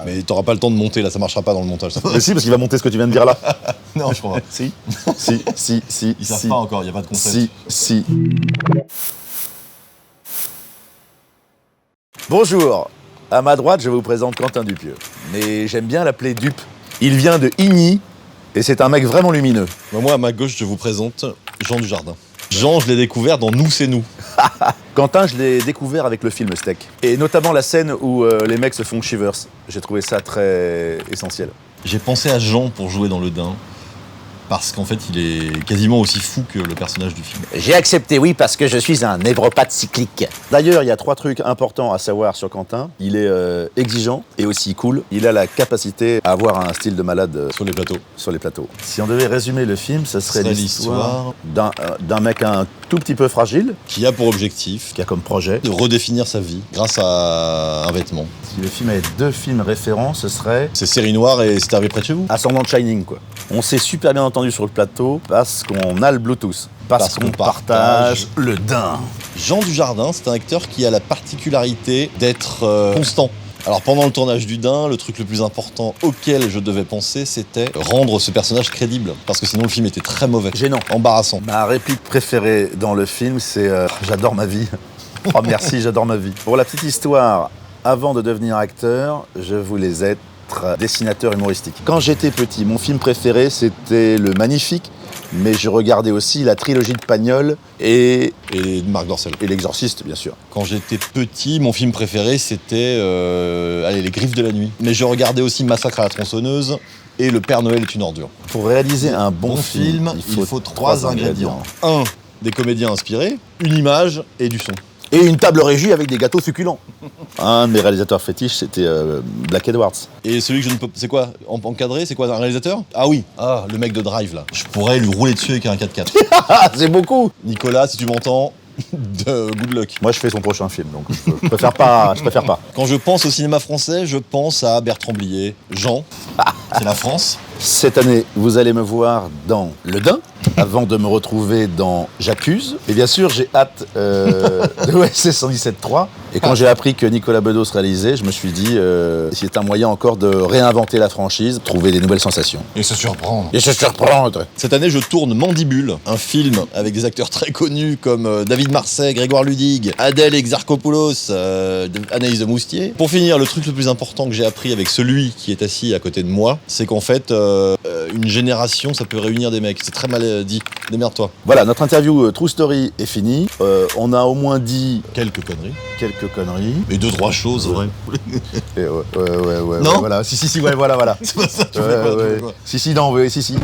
Mais t'auras pas le temps de monter là, ça marchera pas dans le montage. Ça. Mais si, parce qu'il va monter ce que tu viens de dire là. Non, je crois pas. Si. Si. Ils savent pas encore, y a pas de concept. Si. Bonjour. À ma droite, je vous présente Quentin Dupieux. Mais j'aime bien l'appeler Dup. Il vient de Igny et c'est un mec vraiment lumineux. Moi, à ma gauche, je vous présente Jean Dujardin. Jean, je l'ai découvert dans Nous, c'est nous. Quentin, je l'ai découvert avec le film Steak. Et notamment la scène où les mecs se font shivers. J'ai trouvé ça très essentiel. J'ai pensé à Jean pour jouer dans Le Dain. Parce qu'en fait, il est quasiment aussi fou que le personnage du film. J'ai accepté, oui, parce que je suis un névropathe cyclique. D'ailleurs, il y a 3 trucs importants à savoir sur Quentin. Il est exigeant et aussi cool. Il a la capacité à avoir un style de malade Sur les plateaux. sur les plateaux. Si on devait résumer le film, ce serait l'histoire d'un mec un tout petit peu fragile, Qui a pour objectif qui a comme projet. de redéfinir sa vie grâce à un vêtement. Si le film avait 2 films référents, ce serait C'est Série Noire et C'est arrivé près de chez vous. Ascendant de Shining, quoi. On s'est super bien entendu sur le plateau parce qu'on a le Bluetooth. Parce qu'on partage le Dain. Jean Dujardin, c'est un acteur qui a la particularité d'être constant. Alors pendant le tournage du Dain, le truc le plus important auquel je devais penser, c'était rendre ce personnage crédible. Parce que sinon le film était très mauvais. Gênant. Embarrassant. Ma réplique préférée dans le film, c'est j'adore ma vie. Oh merci, j'adore ma vie. Pour la petite histoire, avant de devenir acteur, je voulais être dessinateur humoristique. Quand j'étais petit, mon film préféré, c'était Le Magnifique, mais je regardais aussi la trilogie de Pagnol et Marc Dorcel. L'Exorciste, bien sûr. Quand j'étais petit, mon film préféré, c'était Les Griffes de la Nuit. Mais je regardais aussi Massacre à la tronçonneuse et Le Père Noël est une ordure. Pour réaliser un bon film, il faut 3 ingrédients. 1. Des comédiens inspirés, une image et du son. Et une table régie avec des gâteaux succulents. Un de mes réalisateurs fétiches, c'était Black Edwards. Et celui que je ne peux... C'est quoi encadré? C'est quoi un réalisateur? Ah oui, le mec de Drive là. Je pourrais lui rouler dessus avec un 4x4. C'est beaucoup. Nicolas, si tu m'entends, good luck. Moi, je fais son prochain film, donc je préfère pas. Quand je pense au cinéma français, je pense à Bertrand Blier, Jean, c'est la France. Cette année, vous allez me voir dans Le Dain, avant de me retrouver dans J'accuse. Et bien sûr, j'ai hâte de OSS 117.3. Et quand j'ai appris que Nicolas Bedos réalisait, je me suis dit, c'est un moyen encore de réinventer la franchise, trouver des nouvelles sensations. Et se surprendre. Cette Cette année, je tourne Mandibule, un film avec des acteurs très connus comme David Marsay, Grégoire Ludig, Adèle Exarchopoulos, Anaïs de Moustier. Pour finir, le truc le plus important que j'ai appris avec celui qui est assis à côté de moi, c'est qu'en fait, une génération, ça peut réunir des mecs. C'est très mal dit. Démerde-toi. Voilà, notre interview True Story est finie. On a au moins dit Quelques conneries. quelques conneries. Mais 2-3 choses, vrai. Et ouais, Non. voilà. Si, ouais, voilà. C'est pas ça, tu Ouais, fais quoi, tu ouais. fais quoi Si, non, ouais, si.